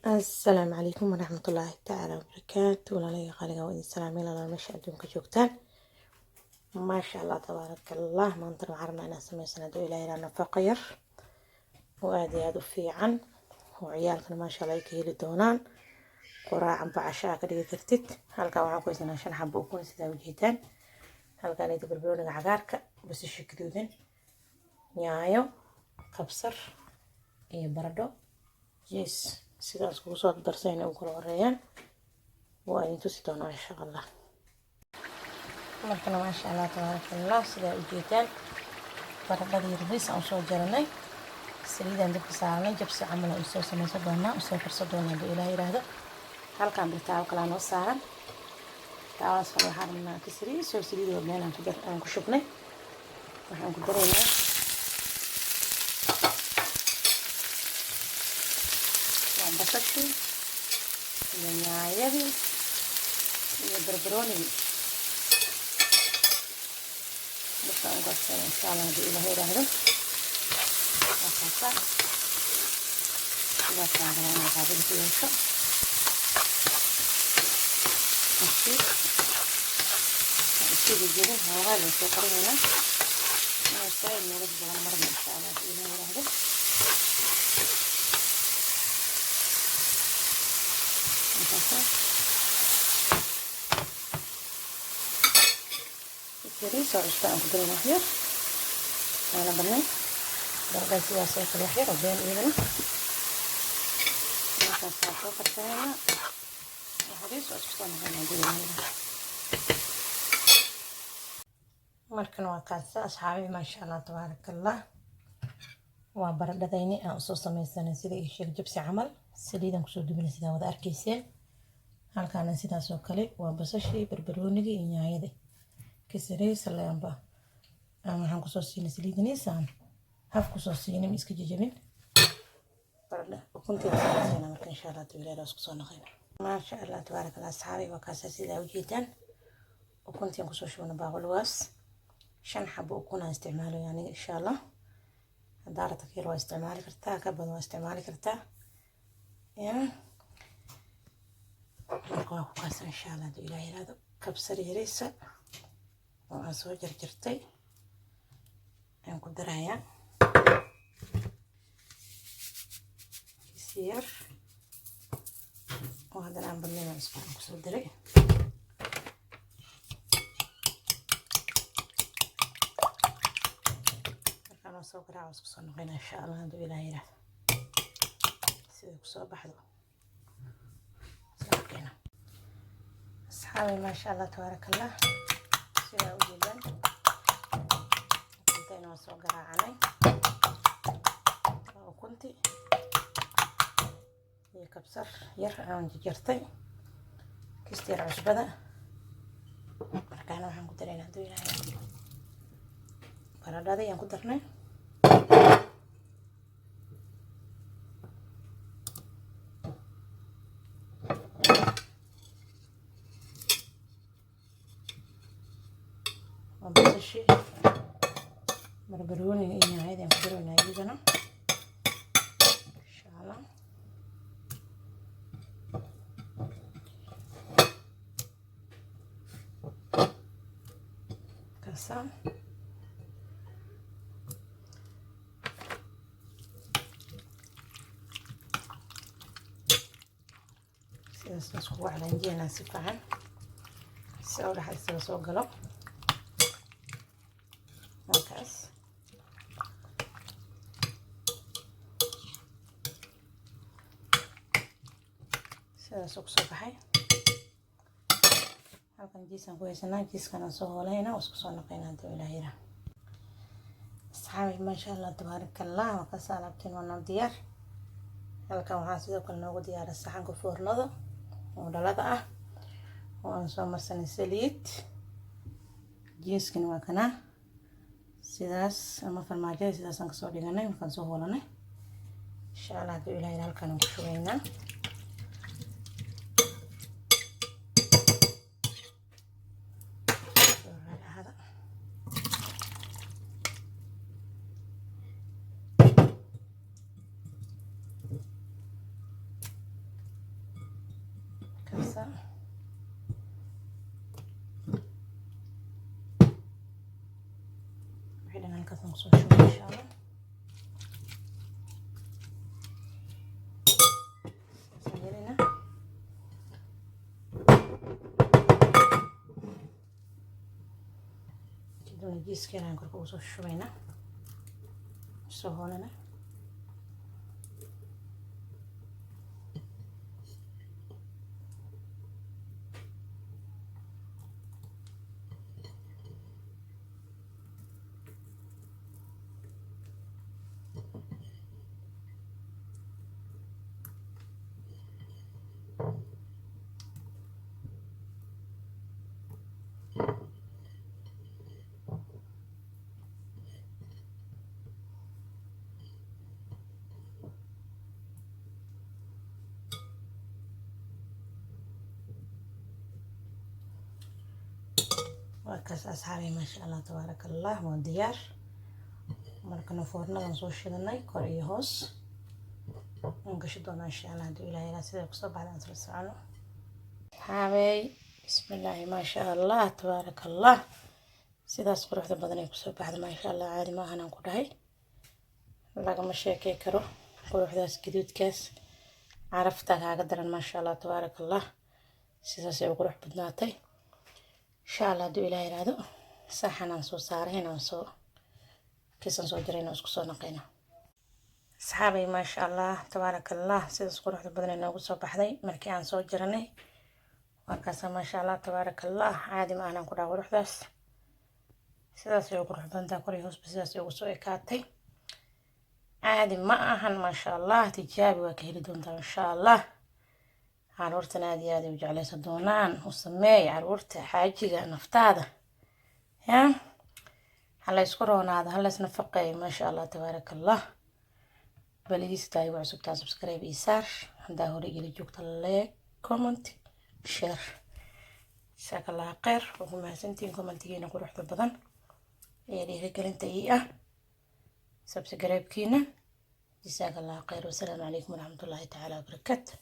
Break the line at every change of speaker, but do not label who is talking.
السلام عليكم ورحمة الله تعالى وبركاته. ولا لي قالقة وإن السلام إلى ما شاء دونك جوكتان. ما شاء الله تبارك الله. ما انتر عرنا أنا سمي سنة إلى أنا فقير وآدي هذا في عن وعيالكنا ما شاء الله يكيل دونان قراء عم بعشاء كده كرتت هلقا وعا كويسنا عشان حبوا يكون سيدا وجيتان هلقا نيتو بربروني عقارك بس الشكدودين نيايو قبصر إيه بردو جيس sidaas kugu soo darsayna u kala horeeyaan waa idin tusi doonaa insha allah. markana maasha allah tabaarakallah sidaa u jeedaan baradhadii yarbis aan soo jaranay saliidaan dabka saarnay jabsi camal aan soo samaysan doonaa soo karsan doonaa haddii ilaah yiraahdo. halkaan birtaabo kale noo saaran taawaas kale waxaan rabnaa kasri soo saliidoo meel aan ku shubnay waxaan ku daraynaa basashu iyo nyaanyadii iyo barbaroonigii dadka aan goosteen insha allah haddii ilaah yiraahdo waakaasa sidaas baan rabaa inay qaabada ku yeesho isku jirin hoogaa la soo qarinaynaa inay saaid nooga jaban marna insha allah haddii ilaah yiraahdo. Jadi harus aku beri akhir mana benar berapa siasa terakhir dan ini maka satu percaya harus kan nanti markan waa kaasa asxaabi maasha allah tabaarakallah waa baradhada ini aan soo samaysanay sida ay sheeg jabsi camal saliidan kusoo dubinay sida wada arkayseen halkaan sidaas oo kale waa basashii barbarooniga iyo nyaanyada kasarey salaamba waxaan kusoo siinay saliidaniisaan haf kusoo siinay iska jajabin baradha ukunteeda saarayna marka insha allah tabaarakallah isku soo naqayna maasha allah tabaarakallah asxaabi waa kaasa sida u jeedaan ukunteen kusoo shubna baaqulwaas 5 xabo ukun aan isticmaalo yani insha allah haddaad rabto kii waa isticmaali kartaa ka badan waa isticmaali kartaa marka waa ku kaasa insha allah haddii ilaah yiraahdo kabsar yaraysa oo aan soo jarjartay aan ku darayaa siyar oo haddana aan badnayn aan isku soo diray markaan soo garaaco isku soo noqonaa insha allah haddii ilaah yiraahdo sida ku soo baxdo أصحابي ما شاء الله تبارك الله سيدا وجدان كنتين وسوق راعني وكنتي هي كبسر يرعون جرتي كستير عشبة مركانا وحن كدرين هدو إلهي برادة دي ين كدرنا basasha barbarooniga iyo nyaanyada aan ku daroonaa iyadana insha allah kaasa sidaas isku waclaanjeenaa si fiican si oo dhaxal isaga soo galo markaas sidaas ku soo baxay halkan jiisaan ku haysanaa jiiskana soo hoolayna isku soo noqoynaa haddii ilaah yiraahdo. asxaabi maasha allah tabaarakallah waa ka salaabteen waa diyaar. halkan waxaa sidoo kale noogu diyaara saxanka foornada oo dhalada ah oo aan soo marsanay saliid jiiskana waa kana sidaas ama farmaajada sidaas aan kasoo dhiganay markaan soo hoolanay insha allah haddii ilaah yiraahdo halkaan ku shubaynaa kasa وحين هالكاسة نقصو شوي إن شاء الله. سيرنا كده نجيس كده نقرب وصو شوينا سهولنا. وكاس أصحابي ما شاء الله تبارك الله وديار مركنا فورنا نصور شدناي كوري هوس نقشدونا إن شاء الله دو إلهي لا سيدي قصة بعد أن ترسعنا حابي بسم الله ما شاء الله تبارك الله سيداس قروحda badan ay kusoo baxda ma sha Allah caadi ma ahan ku dhahay lagama sheekay karo quruxdaas gaduudkaas carafta kaaga daran ma sha Allah tabaaraka Allah sidaas ay qurux badnaatay insha Allah duu ilaahay raado saxanaan soo saarayna soo kisan soo dirayna isku soo naqayna asxaabay ma sha Allah tabaaraka Allah sidaas quruxda badan ay noogu soo baxday markii aan soo jiranay markaas ma sha Allah tabaaraka Allah caadi ma ahan ku dhahay quruxdaas sidaas ay qurux badan tahay koray hoos sidaas ay ugu soo ekaatay caadi ma ahan ma sha Allah tijaabi waa ka heli doontaa insha Allah caruurtan aad iyo aad u jeclaysan doonaan u sameey caruurta xaajiga naftaada ya hala isku roonaada hala is nafaqeey ma sha Allah tabaaraka Allah baliista ay cusub taa subscribe iyo share hadaa hore ila joogta like comment share jazaak Allah khayr ugu mahadsantiin commentigeena quruxda badan ee dhiirigelinta ii ah subscribe-kiina jazaak Allah khayr wasalaamu calaykum waraxmatullaahi tacaala wabarakaatuh.